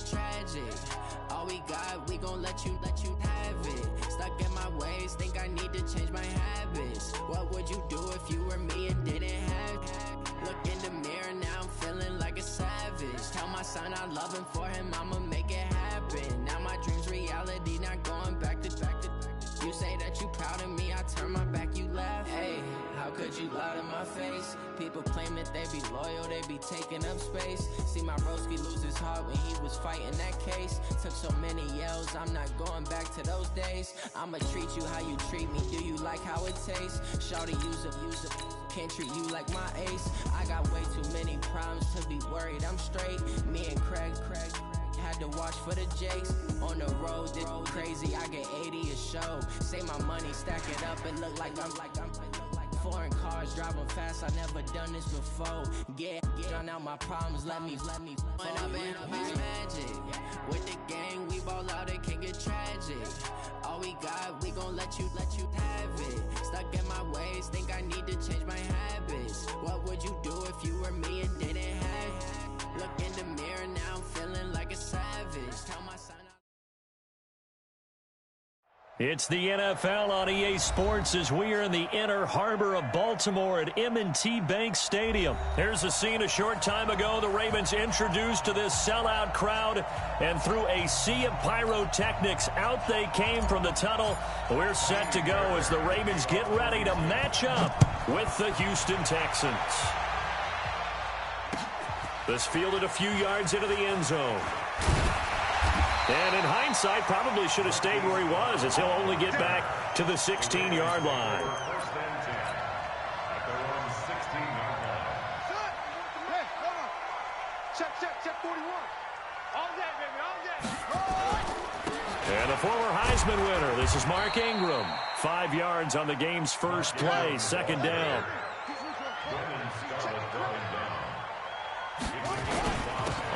get tragic. All we got, we gon' let you have it. Stuck in my ways, think I need to change my habits. What would you do if you were me and didn't have it? Look in the mirror, now I'm feeling like a savage. Tell my son I love him, for him I'ma make it happen. Now my dream's reality, not going back to. You say that you proud of me, I turn my back, you laugh. Hey, how could you lie to my face? People claim that they be loyal, they be taking up space. See my broski lose his heart when he was fighting that case. Took so many yells, I'm not going back to those days. I'ma treat you how you treat me, do you like how it tastes? Shawty, use it, can't treat you like my ace. I got way too many problems to be worried, I'm straight. Me and Craig had to watch for the Jakes. On the road, this crazy, I get 80 a show. Save my money, stack it up, and look like I'm foreign cars, driving fast, I never done this before. Drown out my problems, let me When up in magic. With the gang, we ball out, it can get tragic. All we got, we gon' let you have it. Stuck in my ways, think I need to change my habits. What would you do if you were me and didn't have it? Look in the mirror, now I'm feeling like a savage. Tell my son It's the NFL on EA Sports as we are in the inner harbor of Baltimore at M&T Bank Stadium. Here's a scene a short time ago. The Ravens introduced to this sellout crowd, and through a sea of pyrotechnics, out they came from the tunnel. We're set to go as the Ravens get ready to match up with the Houston Texans. This fielded a few yards into the end zone. And in hindsight, probably should have stayed where he was, as he'll only get back to the 16-yard line. Check 41. All day, baby, all day. And the former Heisman winner, this is Mark Ingram. 5 yards on the game's first play, second down.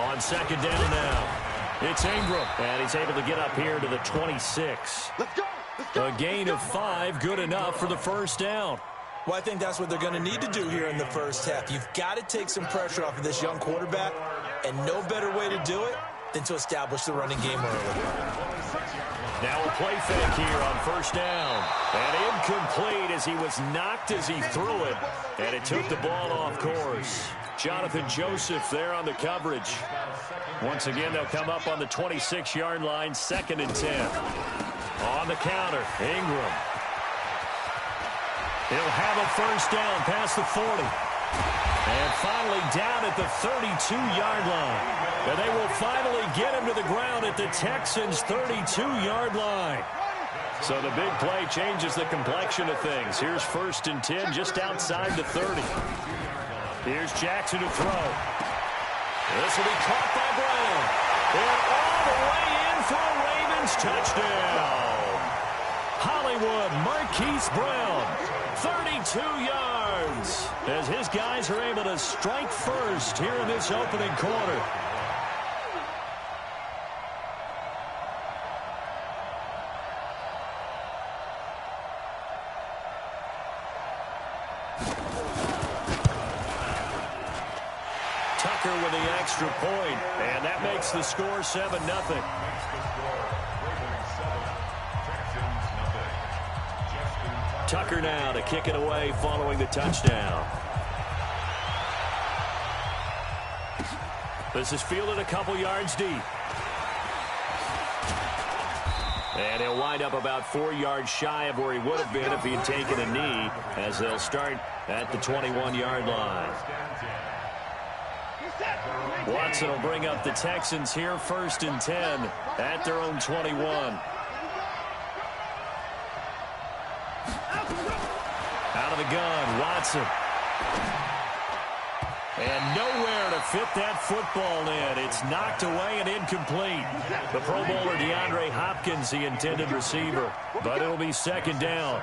On second down now. It's Ingram, and he's able to get up here to the 26. Let's go. A gain of 5, good enough for the first down. Well, I think that's what they're going to need to do here in the first half. You've got to take some pressure off of this young quarterback, and no better way to do it than to establish the running game early. Now a play fake here on first down. And incomplete as he was knocked as he threw it, and it took the ball off course. Jonathan Joseph there on the coverage. Once again, they'll come up on the 26-yard line, 2nd and 10. On the counter, Ingram. He'll have a first down past the 40. And finally down at the 32-yard line. And they will finally get him to the ground at the Texans' 32-yard line. So the big play changes the complexion of things. Here's 1st and 10 just outside the 30. Here's Jackson to throw. This will be caught by Brown. And all the way in for a Ravens touchdown. Hollywood Marquise Brown, 32 yards, as his guys are able to strike first here in this opening quarter. Tucker with the extra point, and that makes the score 7-0. Tucker now to kick it away following the touchdown. This is fielded a couple yards deep. And he'll wind up about 4 yards shy of where he would have been if he had taken a knee, as they'll start at the 21-yard line. Watson will bring up the Texans here, 1st and 10 at their own 21. Out of the gun, Watson. And nowhere to fit that football in. It's knocked away and incomplete. The Pro Bowler DeAndre Hopkins, the intended receiver. But it'll be 2nd down.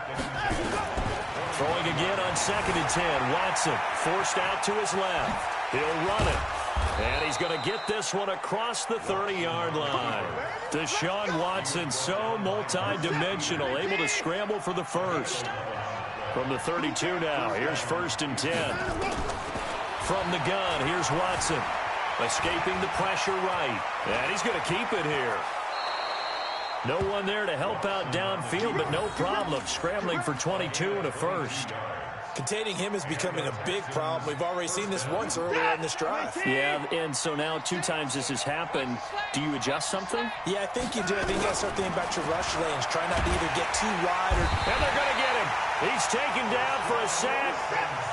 Throwing again on 2nd and 10. Watson forced out to his left. He'll run it. And he's going to get this one across the 30-yard line. Deshaun Watson, so multi-dimensional, able to scramble for the first. From the 32 now, here's 1st and 10. From the gun, here's Watson. Escaping the pressure right. And he's going to keep it here. No one there to help out downfield, but no problem. Scrambling for 22 and a first. Containing him is becoming a big problem. We've already seen this once earlier in this drive. Yeah, and so now 2 times this has happened. Do you adjust something? Yeah, I think you do. I think you got to start thinking about your rush lanes. Try not to either get too wide or... And they're going to get him. He's taken down for a sack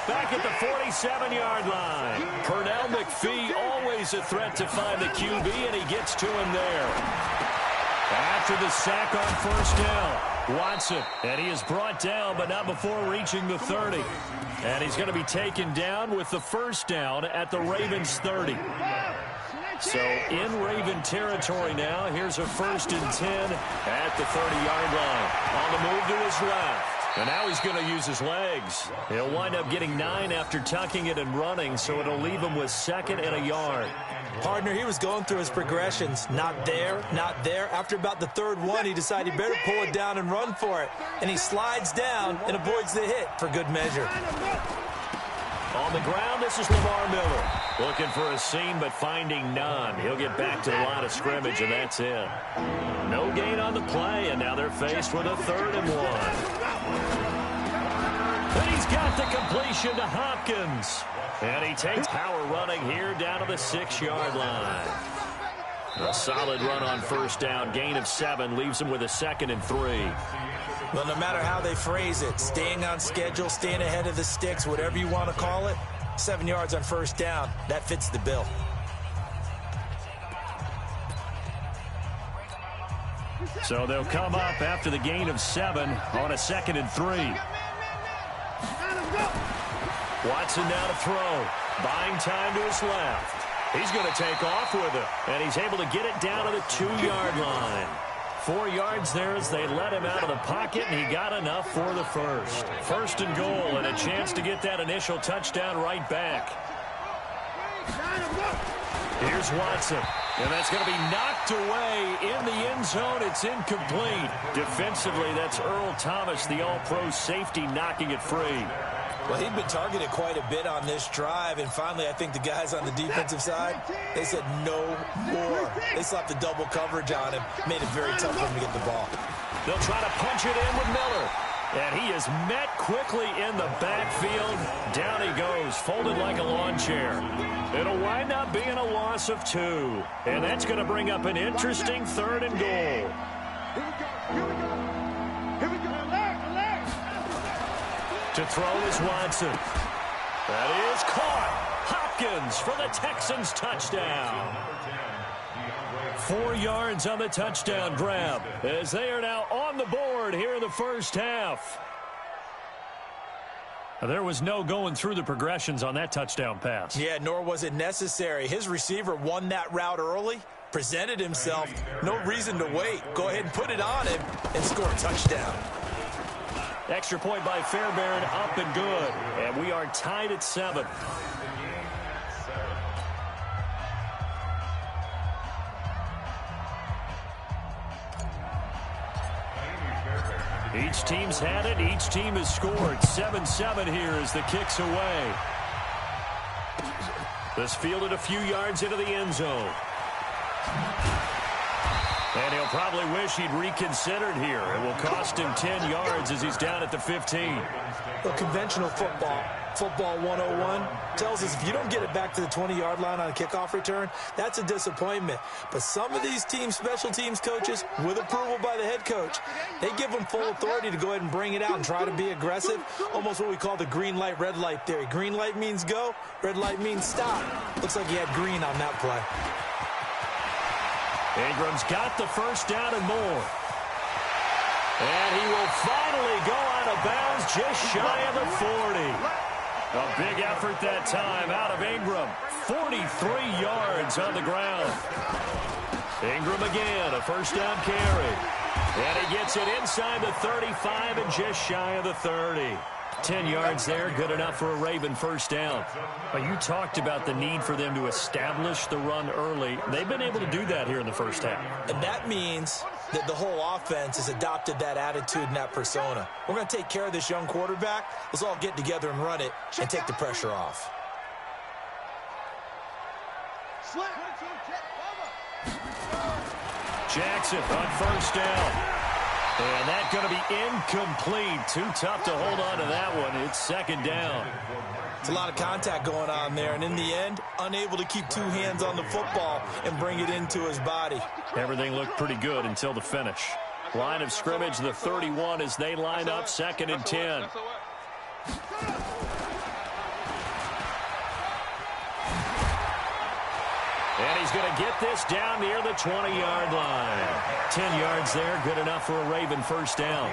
back at the 47-yard line. Pernell McPhee, always a threat to find the QB, and he gets to him there. After the sack on first down, Watson, and he is brought down, but not before reaching the 30. And he's going to be taken down with the first down at the Ravens 30. So in Raven territory now, here's a 1st and 10 at the 30-yard line. On the move to his left. And now he's going to use his legs. He'll wind up getting 9 after tucking it and running, so it'll leave him with 2nd and a yard. Partner, he was going through his progressions. Not there, not there. After about the 3rd one, he decided he better pull it down and run for it. And he slides down and avoids the hit for good measure. On the ground, this is Lamar Miller. Looking for a seam, but finding none. He'll get back to the line of scrimmage, and that's it. No gain on the play, and now they're faced with a 3rd and 1. And he's got the completion to Hopkins. And he takes power running here down to the 6-yard line. A solid run on first down. Gain of 7 leaves him with a 2nd and 3. Well, no matter how they phrase it, staying on schedule, staying ahead of the sticks, whatever you want to call it, 7 yards on first down, that fits the bill. So they'll come up after the gain of 7 on a 2nd and 3. Watson now to throw. Buying time to his left. He's going to take off with it. And he's able to get it down to the 2-yard line. 4 yards there as they let him out of the pocket, and he got enough for the first. 1st and goal, and a chance to get that initial touchdown right back. Here's Watson. And that's going to be knocked away in the end zone. It's incomplete. Defensively, that's Earl Thomas, the all-pro safety, knocking it free. Well, he'd been targeted quite a bit on this drive, and finally I think the guys on the defensive side, they said no more. They slapped the double coverage on him, made it very tough for him to get the ball. They'll try to punch it in with Miller. And he is met quickly in the backfield. Down he goes, folded like a lawn chair. It'll wind up being a loss of 2. And that's going to bring up an interesting 3rd and goal. To throw is Watson. That is caught. Hopkins for the Texans touchdown. 4 yards on the touchdown grab as they are now on the board here in the first half. There was no going through the progressions on that touchdown pass. Yeah, nor was it necessary. His receiver won that route early, presented himself. No reason to wait. Go ahead and put it on him and score a touchdown. Extra point by Fairbairn, up and good. And we are tied at 7. Each team's had it. Each team has scored. 7-7 here as the kick's away. This fielded a few yards into the end zone. And he'll probably wish he'd reconsidered here. It will cost him 10 yards as he's down at the 15. Well, conventional football 101, tells us if you don't get it back to the 20-yard line on a kickoff return, that's a disappointment. But some of these teams, special teams coaches, with approval by the head coach, they give them full authority to go ahead and bring it out and try to be aggressive, almost what we call the green light, red light theory. Green light means go, red light means stop. Looks like he had green on that play. Ingram's got the first down and more. And he will finally go out of bounds just shy of the 40. A big effort that time out of Ingram. 43 yards on the ground. Ingram again, a first down carry. And he gets it inside the 35 and just shy of the 30. 10 yards there, good enough for a Raven first down. You talked about the need for them to establish the run early. They've been able to do that here in the first half. And that means that the whole offense has adopted that attitude and that persona. We're going to take care of this young quarterback. Let's all get together and run it and take the pressure off. Jackson on first down. And that's going to be incomplete. Too tough to hold on to that one. It's second down. It's a lot of contact going on there, and in the end, unable to keep two hands on the football and bring it into his body. Everything looked pretty good until the finish. Line of scrimmage, the 31 as they line up, 2nd and 10. And he's going to get this down near the 20-yard line. 10 yards there, good enough for a Raven first down.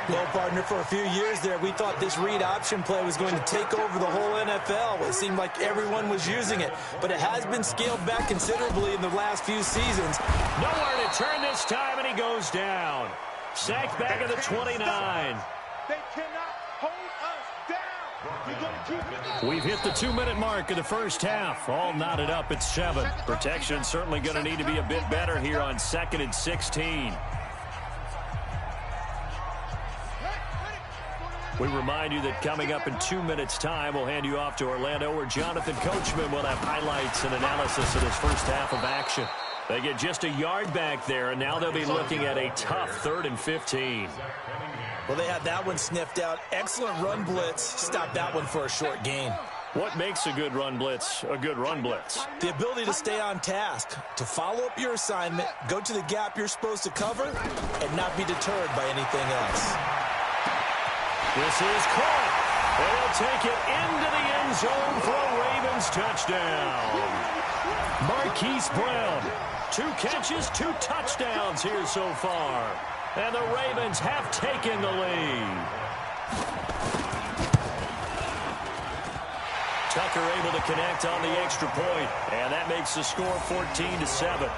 Well, partner, for a few years there, we thought this read option play was going to take over the whole NFL. It seemed like everyone was using it, but it has been scaled back considerably in the last few seasons. Nowhere to turn this time, and he goes down. Sacked back at the 29. They cannot hold us down. You're going to keep it. We've hit the 2-minute mark of the first half. All knotted up at 7. Protection certainly going to need to be a bit better here on 2nd and 16. We remind you that coming up in 2 minutes' time, we'll hand you off to Orlando, where Jonathan Coachman will have highlights and analysis of this first half of action. They get just a yard back there, and now they'll be looking at a tough 3rd and 15. Well, they had that one sniffed out. Excellent run blitz. Stopped that one for a short gain. What makes a good run blitz a good run blitz? The ability to stay on task, to follow up your assignment, go to the gap you're supposed to cover, and not be deterred by anything else. This is caught. They'll take it into the end zone for a Ravens touchdown. Marquise Brown, 2 catches, 2 touchdowns here so far. And the Ravens have taken the lead. Tucker able to connect on the extra point, and that makes the score 14-7.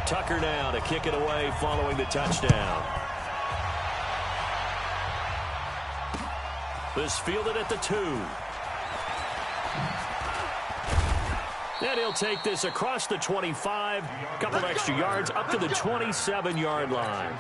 Tucker now to kick it away following the touchdown. This fielded at the 2. And he'll take this across the 25, a couple extra yards up to the 27-yard line.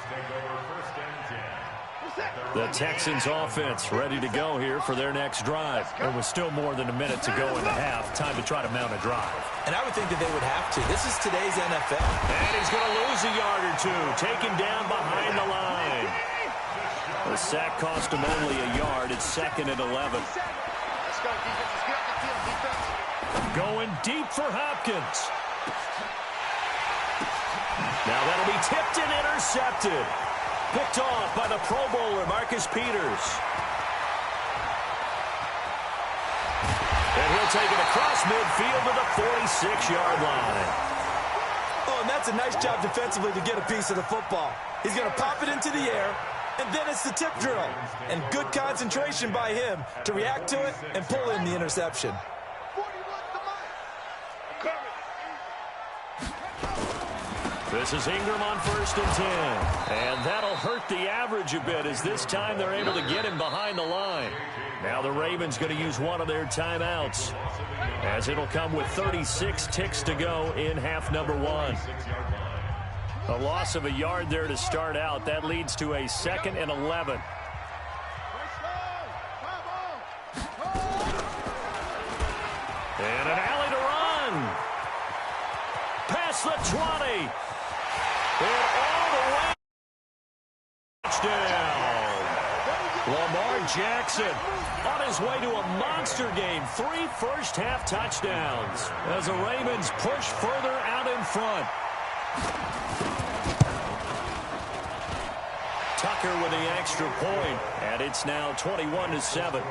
The Texans offense ready to go here for their next drive. There was still more than a minute to go in the half. Time to try to mount a drive. And I would think that they would have to. This is today's NFL. And he's going to lose a yard or 2. Taken down behind the line. The sack cost him only a yard. It's 2nd and 11. Going deep for Hopkins. Now that'll be tipped and intercepted. Picked off by the Pro Bowler, Marcus Peters. And he'll take it across midfield to the 46-yard line. Oh, and that's a nice job defensively to get a piece of the football. He's going to pop it into the air, and then it's the tip drill. And good concentration by him to react to it and pull in the interception. This is Ingram on 1st and 10. And that'll hurt the average a bit, as this time they're able to get him behind the line. Now the Ravens going to use one of their timeouts, as it'll come with 36 ticks to go in half number 1. A loss of a yard there to start out. That leads to a 2nd and 11. And an alley to run. Past the 20. And all the way. Touchdown. Lamar Jackson on his way to a monster game. 3 first-half touchdowns as the Ravens push further out in front. Tucker with the extra point, and it's now 21-7.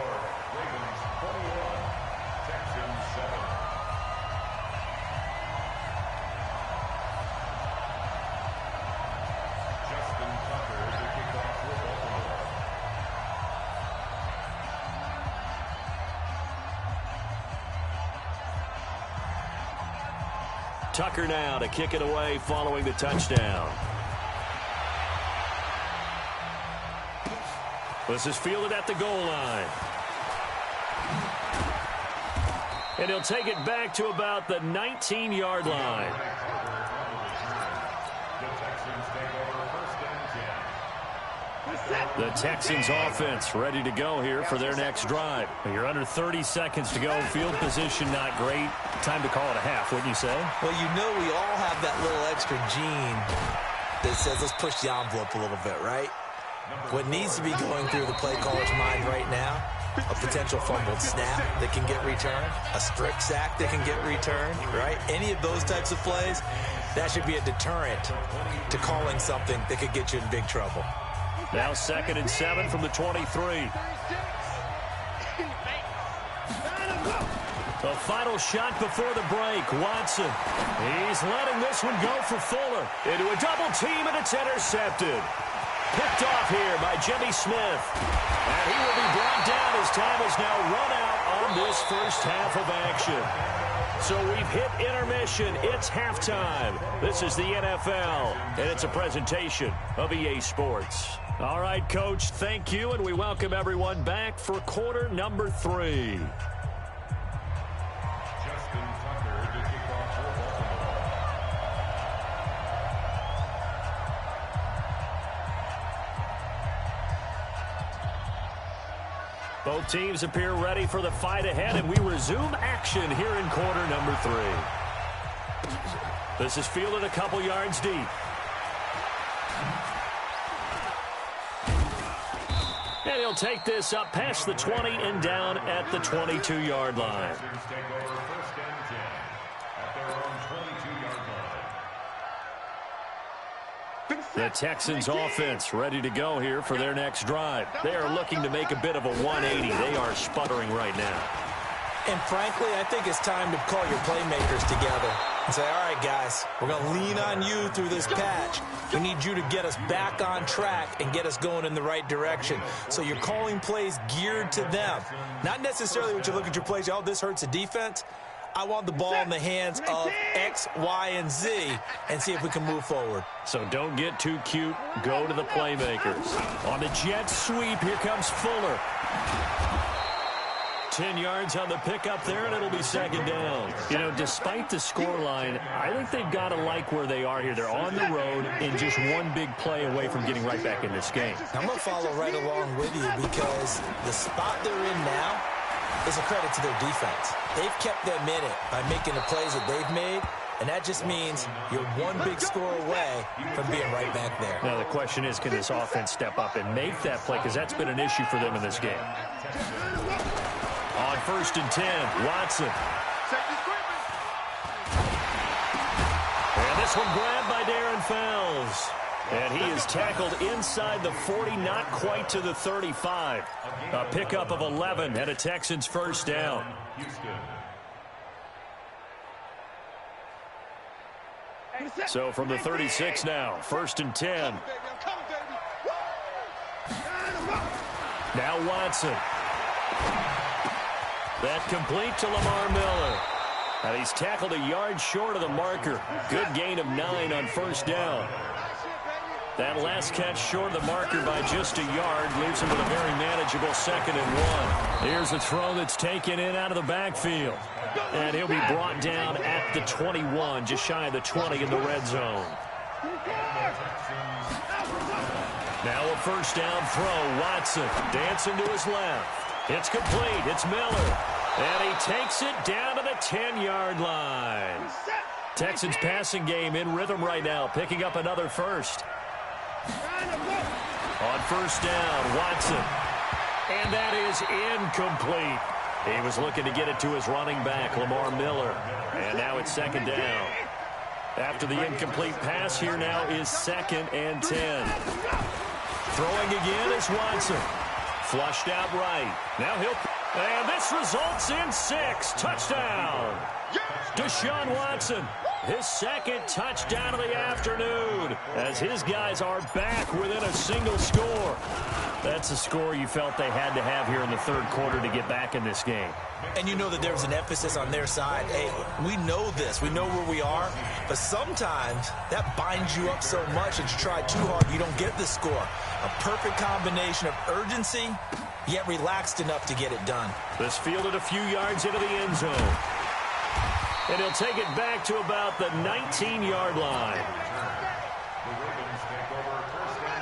Tucker now to kick it away following the touchdown. This is fielded at the goal line. And he'll take it back to about the 19-yard line. The The Texans offense ready to go here for their next drive. You're under 30 seconds to go. Field position not great. Time to call it a half, wouldn't you say? Well, you know we all have that little extra gene that says let's push the envelope a little bit, right? What needs to be going through the play caller's mind right now, a potential fumbled snap that can get returned, a strip sack that can get returned, right? Any of those types of plays, that should be a deterrent to calling something that could get you in big trouble. Now 2nd and 7 from the 23. The final shot before the break. Watson. He's letting this one go for Fuller. Into a double team, and it's intercepted. Picked off here by Jimmy Smith. And he will be brought down as time has now run out on this first half of action. So we've hit intermission. It's halftime. This is the NFL, and it's a presentation of EA Sports. All right, Coach, thank you, and we welcome everyone back for quarter number 3. Both teams appear ready for the fight ahead, and we resume action here in quarter number 3. This is fielded a couple yards deep. And he'll take this up past the 20 and down at the 22-yard line. The Texans offense ready to go here for their next drive. They are looking to make a bit of a 180. They are sputtering right now. And frankly, I think it's time to call your playmakers together and say, all right, guys, we're going to lean on you through this patch. We need you to get us back on track and get us going in the right direction. So you're calling plays geared to them. Not necessarily when you look at your plays, oh, this hurts the defense. I want the ball in the hands of X, Y, and Z and see if we can move forward. So don't get too cute. Go to the playmakers. On the jet sweep, here comes Fuller. 10 yards on the pickup there, and it'll be 2nd down. You know, despite the scoreline, I think they've got to like where they are here. They're on the road and just one big play away from getting right back in this game. I'm going to follow right along with you because the spot they're in now is a credit to their defense. They've kept them in it by making the plays that they've made, and that just means you're one big score away from being right back there. Now the question is, can this offense step up and make that play? Because that's been an issue for them in this game. On 1st and 10, Watson. And this one grabbed by Darren Fells. And he is tackled inside the 40, not quite to the 35. A pickup of 11 and a Texans first down. So from the 36 now, 1st and 10. Now Watson. That complete to Lamar Miller. And he's tackled a yard short of the marker. Good gain of 9 on 1st down. That last catch short of the marker by just a yard leaves him with a very manageable 2nd and 1. Here's a throw that's taken in out of the backfield. And he'll be brought down at the 21, just shy of the 20 in the red zone. Now a 1st down throw. Watson dancing to his left. It's complete. It's Miller. And he takes it down to the 10-yard line. Texans passing game in rhythm right now, picking up another first. On 1st down, Watson. And that is incomplete. He was looking to get it to his running back, Lamar Miller. And now it's 2nd down. After the incomplete pass, here now is 2nd and 10. Throwing again is Watson. Flushed out right. Now he'll... And this results in 6. Touchdown. Deshaun Watson. His 2nd touchdown of the afternoon as his guys are back within a single score. That's a score you felt they had to have here in the 3rd quarter to get back in this game. And you know that there was an emphasis on their side. Hey, we know this. We know where we are. But sometimes that binds you up so much that you try too hard, you don't get the score. A perfect combination of urgency, yet relaxed enough to get it done. This fielded a few yards into the end zone. And he'll take it back to about the 19-yard line.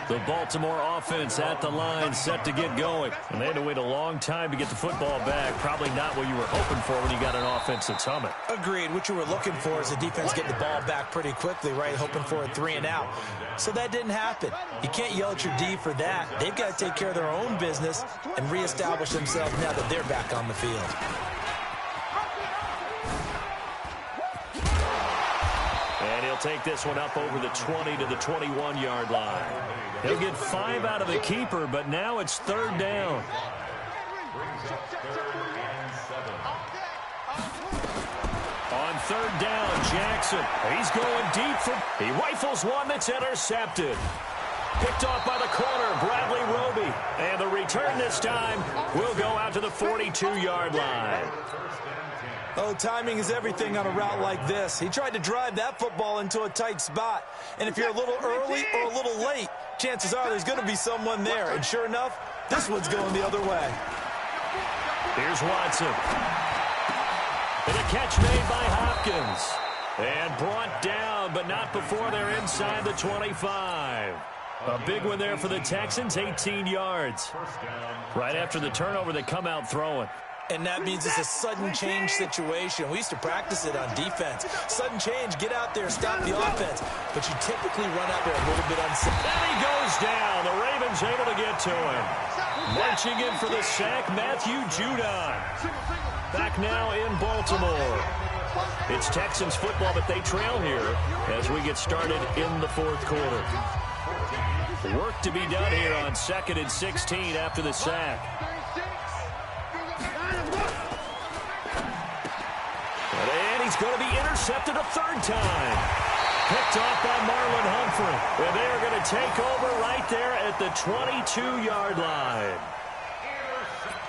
The Baltimore offense at the line, set to get going. And they had to wait a long time to get the football back. Probably not what you were hoping for when you got an offense that's humming. Agreed. What you were looking for is the defense getting the ball back pretty quickly, right? Hoping for a 3-and-out. So that didn't happen. You can't yell at your D for that. They've got to take care of their own business and reestablish themselves now that they're back on the field. And he'll take this one up over the 20 to the 21-yard line. He'll get 5 out of the keeper, but now it's 3rd down. On 3rd down, Jackson. He's going deep. He rifles one that's intercepted. Picked off by the corner, Bradley Roby. And the return this time will go out to the 42-yard line. Oh, timing is everything on a route like this. He tried to drive that football into a tight spot. And if you're a little early or a little late, chances are there's going to be someone there. And sure enough, this one's going the other way. Here's Watson. And a catch made by Hopkins. And brought down, but not before they're inside the 25. A big one there for the Texans, 18 yards. Right after the turnover, they come out throwing. And that means it's a sudden change situation. We used to practice it on defense. Sudden change, get out there, stop the offense. But you typically run out there a little bit unsafe. And he goes down. The Ravens able to get to him. Marching in for the sack, Matthew Judon. Back now in Baltimore. It's Texans football, but they trail here as we get started in the 4th quarter. Work to be done here on 2nd and 16 after the sack. And he's going to be intercepted a 3rd time. Picked off by Marlon Humphrey. And they are going to take over right there at the 22-yard line.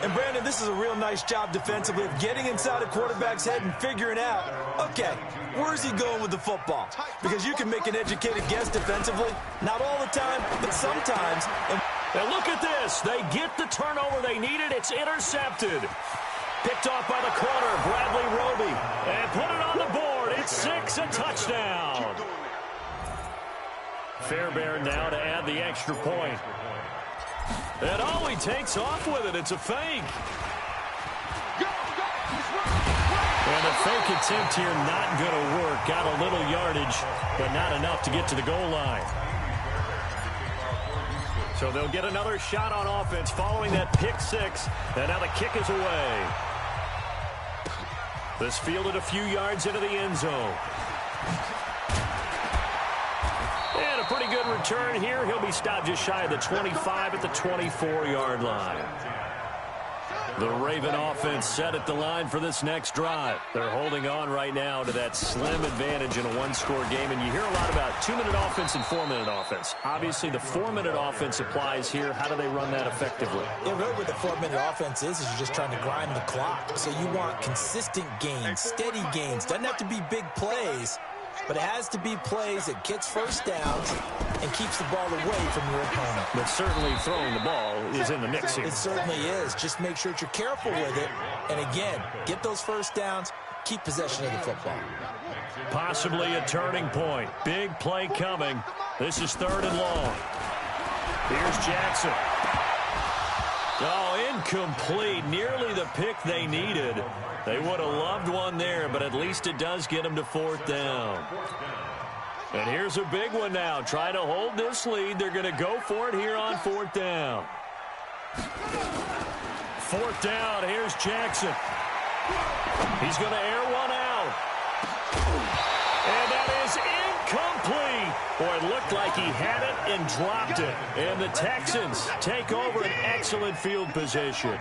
And, Brandon, this is a real nice job defensively of getting inside a quarterback's head and figuring out, okay, where's he going with the football? Because you can make an educated guess defensively. Not all the time, but sometimes. And look at this. They get the turnover they needed. It's intercepted. Picked off by the corner, Bradley Roby. And put it on the board. It's 6, a touchdown. Fairbairn now to add the extra point. And oh, he takes off with it. It's a fake. And a fake attempt here not going to work. Got a little yardage, but not enough to get to the goal line. So they'll get another shot on offense following that pick 6. And now the kick is away. This fielded a few yards into the end zone. And a pretty good return here. He'll be stopped just shy of the 25 at the 24-yard line. The Raven offense set at the line for this next drive. They're holding on right now to that slim advantage in a one-score game. And you hear a lot about 2-minute offense and 4-minute offense. Obviously, the 4-minute offense applies here. How do they run that effectively? Yeah, really what the 4-minute offense is you're just trying to grind the clock. So you want consistent gains, steady gains. Doesn't have to be big plays, but it has to be plays that gets first downs and keeps the ball away from your opponent. But certainly throwing the ball is in the mix here. It certainly is. Just make sure that you're careful with it. And again, get those first downs, keep possession of the football. Possibly a turning point. Big play coming. This is 3rd and long. Here's Jackson. Oh, incomplete. Nearly the pick they needed. They would have loved one there, but at least it does get them to 4th down. And here's a big one now. Trying to hold this lead. They're going to go for it here on 4th down. 4th down. Here's Jackson. He's going to air one out. And that is incomplete. Boy, it looked like he had it and dropped it. And the Texans take over an excellent field position.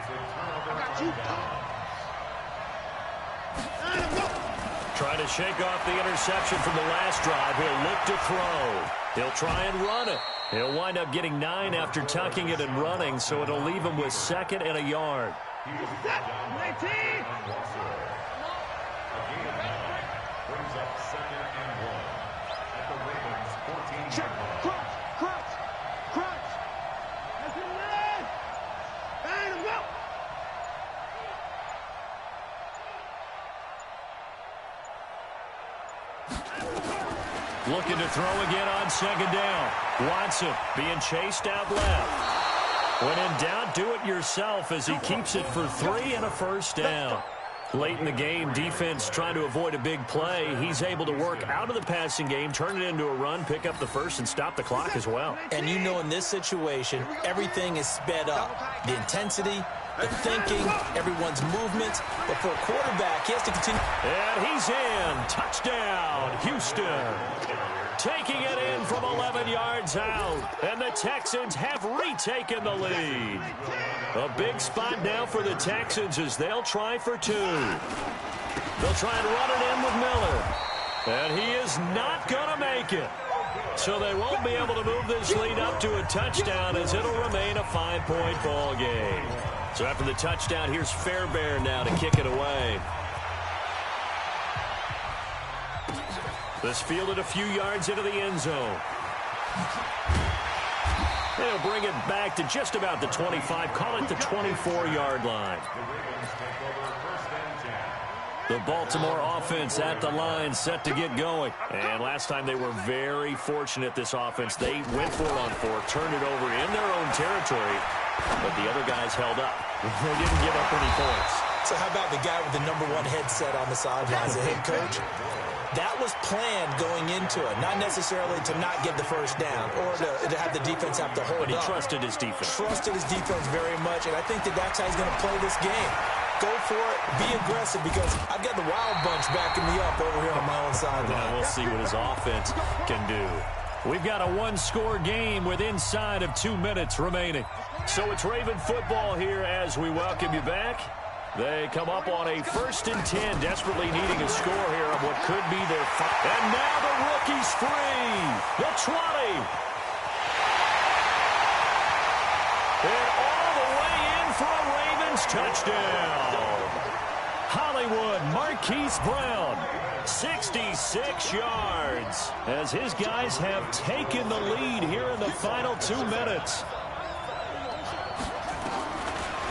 Trying to shake off the interception from the last drive. He'll look to throw. He'll try and run it. He'll wind up getting 9 after tucking it and running, so it'll leave him with 2nd and a yard. Looking to throw again on second down. Watson being chased out left. When in doubt, do it yourself as he keeps it for 3 and a first down. Late in the game, defense trying to avoid a big play. He's able to work out of the passing game, turn it into a run, pick up the first, and stop the clock as well. And you know in this situation, everything is sped up. The intensity, the thinking, everyone's movement. But for a quarterback, he has to continue. And he's in. Touchdown, Houston. Taking it in from 11 yards out. And the Texans have retaken the lead. A big spot now for the Texans as they'll try for 2. They'll try and run it in with Miller. And he is not going to make it. So they won't be able to move this lead up to a touchdown as it'll remain a 5-point ball game. So after the touchdown, here's Fairbairn now to kick it away. This fielded a few yards into the end zone. They'll bring it back to just about the 25, call it the 24-yard line. The Baltimore offense at the line, set to get going. And last time they were very fortunate, this offense. They went for it on 4, turned it over in their own territory, but the other guys held up. They didn't give up any points. So how about the guy with the #1 headset on the sidelines, the head coach? That was planned going into it, not necessarily to not get the first down or to have the defense have to hold up. But he trusted his defense. Trusted his defense very much, and I think that's how he's going to play this game. Go for it, be aggressive, because I've got the Wild Bunch backing me up over here on my own side. Well, we'll see what his offense can do. We've got a 1-score game with inside of 2 minutes remaining. So it's Raven football here as we welcome you back. They come up on a 1st and 10, desperately needing a score here on what could be their And now the rookie's free. The 20. And all the way in for a Ravens touchdown. Hollywood Marquise Brown, 66 yards, as his guys have taken the lead here in the final 2 minutes.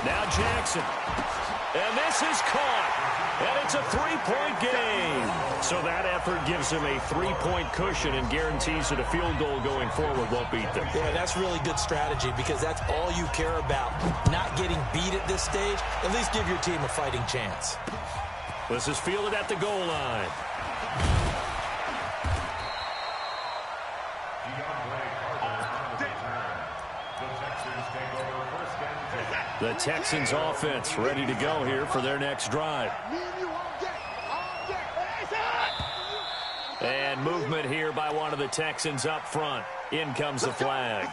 Now Jackson. And this is caught. And it's a 3-point game. So that effort gives him a 3-point cushion and guarantees that a field goal going forward won't beat them. Yeah, that's really good strategy because that's all you care about. Not getting beat at this stage. At least give your team a fighting chance. This is fielded at the goal line. The Texans offense ready to go here for their next drive. And movement here by one of the Texans up front. In comes the flag.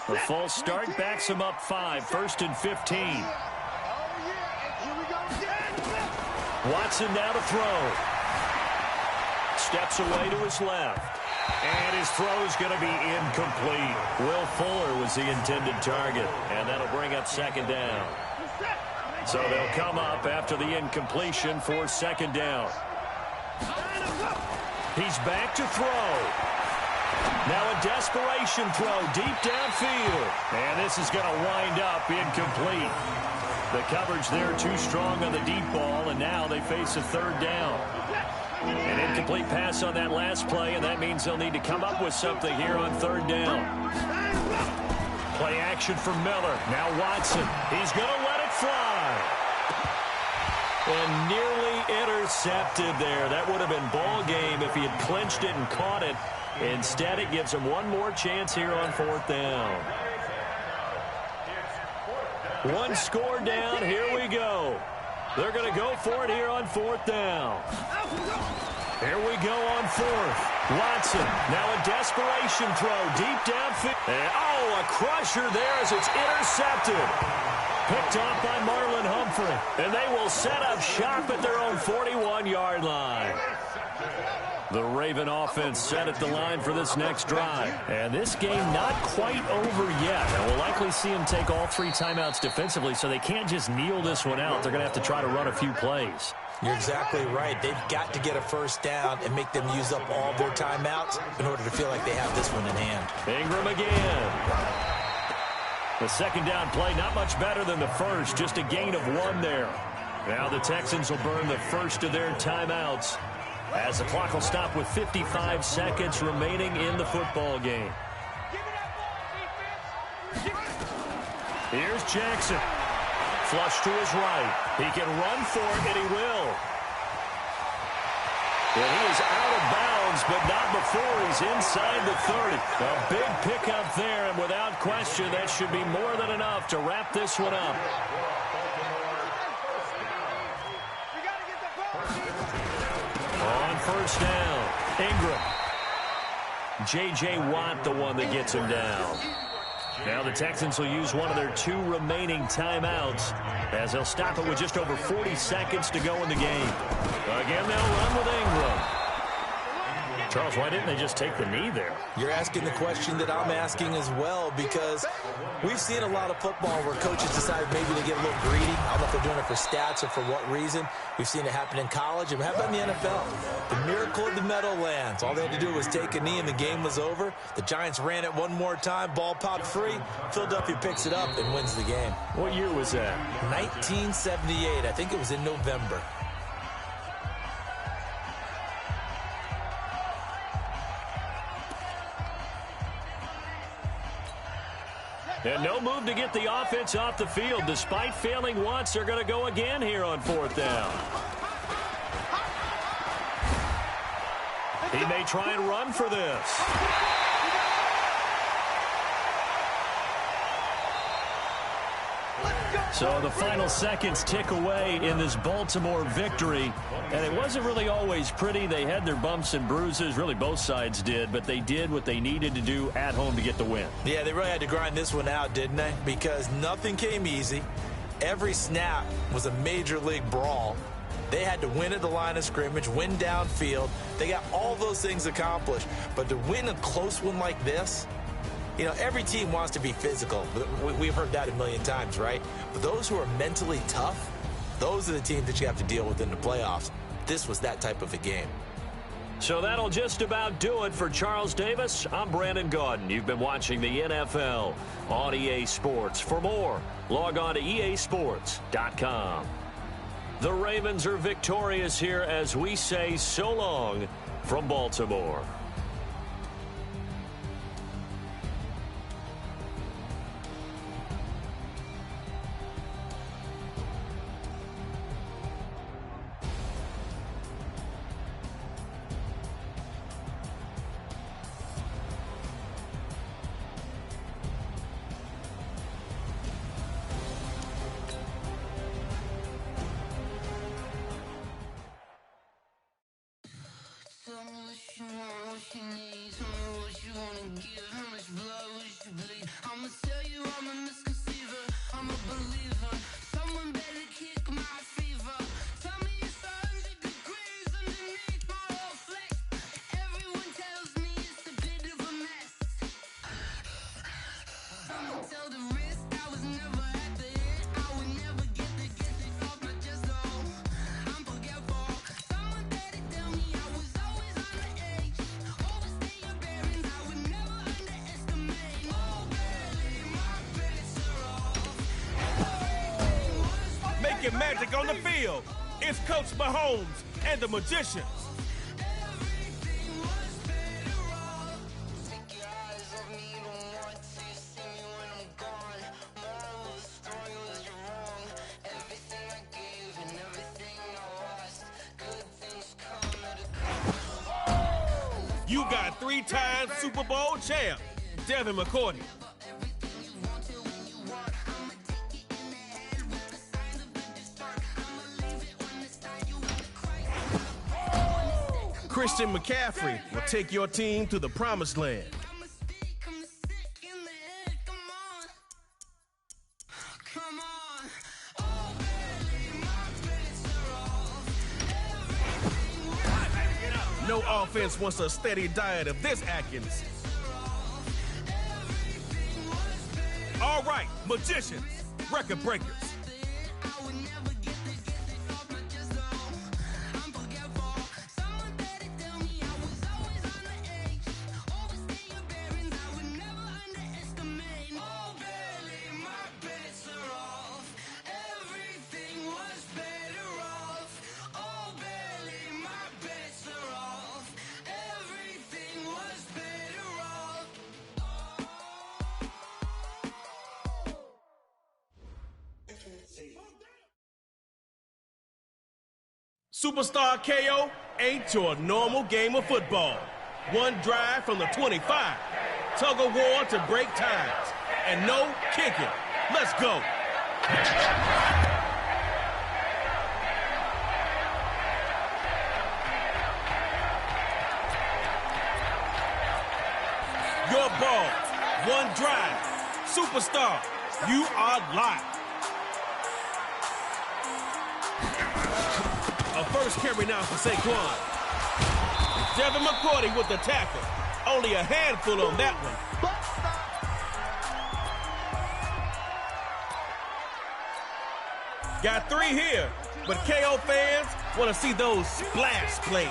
The false start backs him up 5, 1st and 15. Watson now to throw. Steps away to his left. And his throw is going to be incomplete. Will Fuller was the intended target. And that'll bring up 2nd down. So they'll come up after the incompletion for 2nd down. He's back to throw. Now a desperation throw deep downfield. And this is going to wind up incomplete. The coverage there too strong on the deep ball. And now they face a 3rd down. An incomplete pass on that last play, and that means they'll need to come up with something here on 3rd down. Play action for Miller. Now Watson. He's going to let it fly. And nearly intercepted there. That would have been ball game if he had clinched it and caught it. Instead, it gives him one more chance here on 4th down. 1 score down. Here we go. They're going to go for it here on 4th down. Here we go on 4th. Watson, now a desperation throw deep downfield. And, a crusher there as it's intercepted. Picked off by Marlon Humphrey. And they will set up shop at their own 41-yard line. The Raven offense set at the line for this next drive. And this game not quite over yet. And we'll likely see them take all 3 timeouts defensively, so they can't just kneel this one out. They're going to have to try to run a few plays. You're exactly right. They've got to get a 1st down and make them use up all their timeouts in order to feel like they have this one in hand. Ingram again. The 2nd down play, not much better than the 1st. Just a gain of 1 there. Now the Texans will burn the 1st of their timeouts. as the clock will stop with 55 seconds remaining in the football game. Here's Jackson. Flush to his right. He can run for it, and he will. And he is out of bounds, but not before he's inside the 30. A big pickup there, and without question, that should be more than enough to wrap this one up. On first down, Ingram. J.J. Watt, the one that gets him down. Now the Texans will use one of their 2 remaining timeouts as they'll stop it with just over 40 seconds to go in the game. Again, they'll run with Ingram. Charles, why didn't they just take the knee there? You're asking the question that I'm asking as well, because we've seen a lot of football where coaches decide maybe to get a little greedy. I don't know if they're doing it for stats or for what reason. We've seen it happen in college, and how about in the NFL? The miracle of the Meadowlands. All they had to do was take a knee, and the game was over. The Giants ran it one more time. Ball popped free. Philadelphia picks it up and wins the game. What year was that? 1978. I think it was in November. And no move to get the offense off the field. Despite failing once, they're going to go again here on 4th down. He may try and run for this. So the final seconds tick away in this Baltimore victory. And it wasn't really always pretty. They had their bumps and bruises. Really, both sides did. But they did what they needed to do at home to get the win. Yeah, they really had to grind this one out, didn't they? Because nothing came easy. Every snap was a major league brawl. They had to win at the line of scrimmage, win downfield. They got all those things accomplished. But to win a close one like this, you know, every team wants to be physical. We've heard that a million times, right? But those who are mentally tough, those are the teams that you have to deal with in the playoffs. This was that type of a game. So that'll just about do it for Charles Davis. I'm Brandon Gaudin. You've been watching the NFL on EA Sports. For more, log on to easports.com. The Ravens are victorious here as we say so long from Baltimore. Magic on the field. It's Coach Mahomes and the Magicians. You got 3-time Super Bowl champ, Devin McCourty. Christian McCaffrey will take your team to the promised land. No offense wants a steady diet of this Atkins. All right, Magicians, record breakers. Superstar KO ain't your normal game of football. One drive from the 25. Tug of war to break ties. And no kicking. Let's go. Your ball. One drive. Superstar, you are live. A first carry now for Saquon. Devin McCourty with the tackle. Only a handful on that one. Got 3 here, but KO fans want to see those splash plays.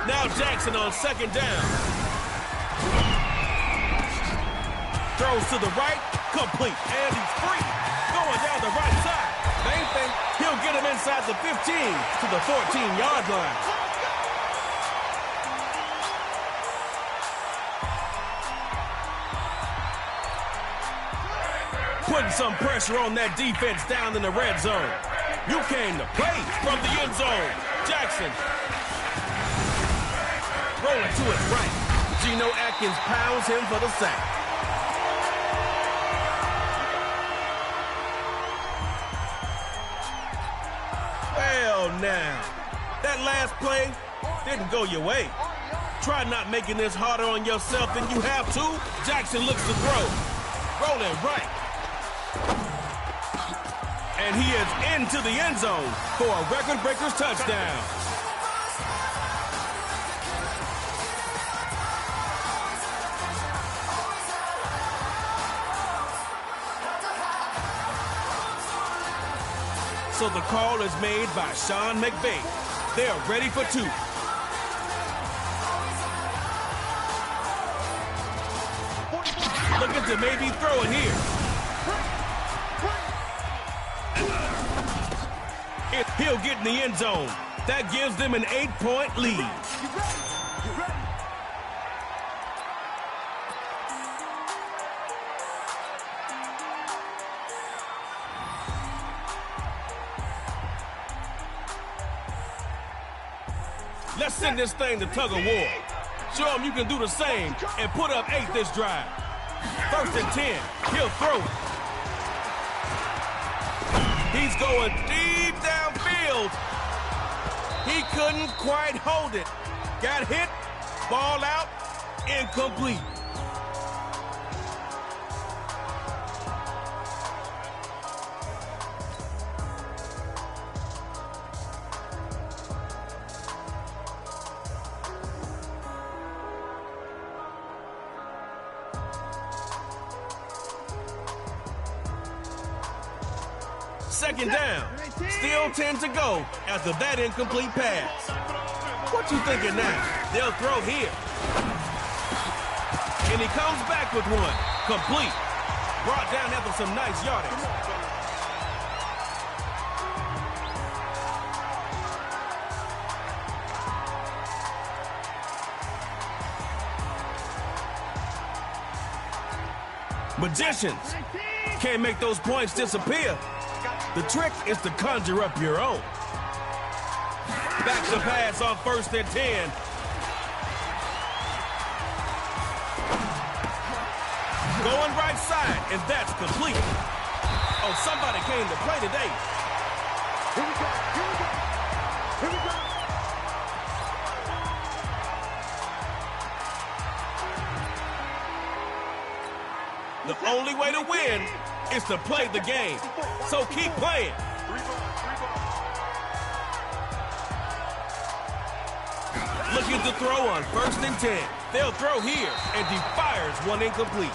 Now Jackson on second down. Throws to the right, complete, and he's free. Going down the right side. Main thing, he'll get him inside the 15 to the 14-yard line. Putting some pressure on that defense down in the red zone. You came to play from the end zone. Jackson. Rolling to his right. Geno Atkins pounds him for the sack. Well, now, that last play didn't go your way. Try not making this harder on yourself than you have to. Jackson looks to throw. Rolling right. And he is into the end zone for a record-breaker's touchdown. So the call is made by Sean McVay. They are ready for 2. Looking to maybe throw it here. He'll get in the end zone. That gives them an 8-point lead. Let's send this thing to tug of war. Show him you can do the same and put up 8 this drive. 1st and 10. He'll throw it. He's going deep downfield. He couldn't quite hold it. Got hit, ball out, incomplete. Second down. Still 10 to go after that incomplete pass. What you thinking now? They'll throw here. And he comes back with one. Complete. Brought down after some nice yardage. Magicians can't make those points disappear. The trick is to conjure up your own. Back to pass on 1st and 10. Going right side, and that's complete. Oh, somebody came to play today. Here we go, here we go, here we go. The only way to win is to play the game. So keep playing. Looking to throw on 1st and 10. They'll throw here, and he fires one incomplete.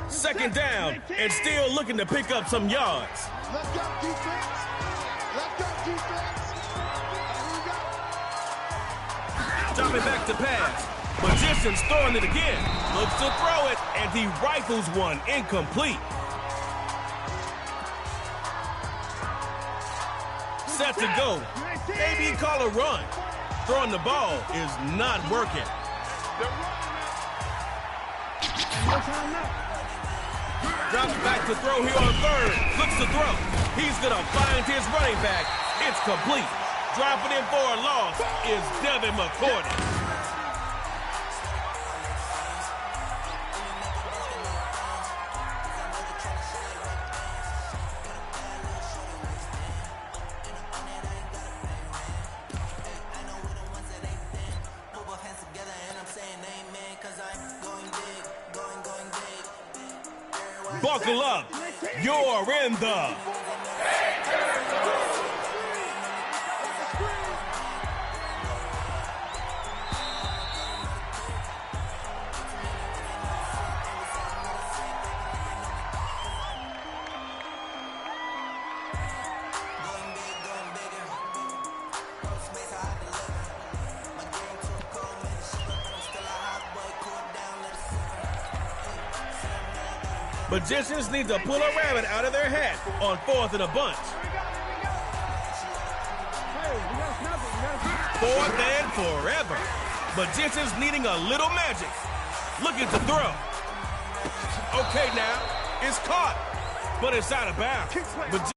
Second down, and still looking to pick up some yards. Let's go, defense. Let's go, defense. Here we go. Dropping back to pass. Magician's throwing it again. Looks to throw it, and he rifles one incomplete. Set to go. Maybe call a run. Throwing the ball is not working. Drops back to throw here on third. Looks to throw. He's going to find his running back. It's complete. Dropping in for a loss is Devin McCourty. Buckle up. You're in the... Magicians need to pull a rabbit out of their hat on 4th and a bunch. 4th and forever. Magicians needing a little magic. Looking to throw. Okay now, it's caught, but it's out of bounds.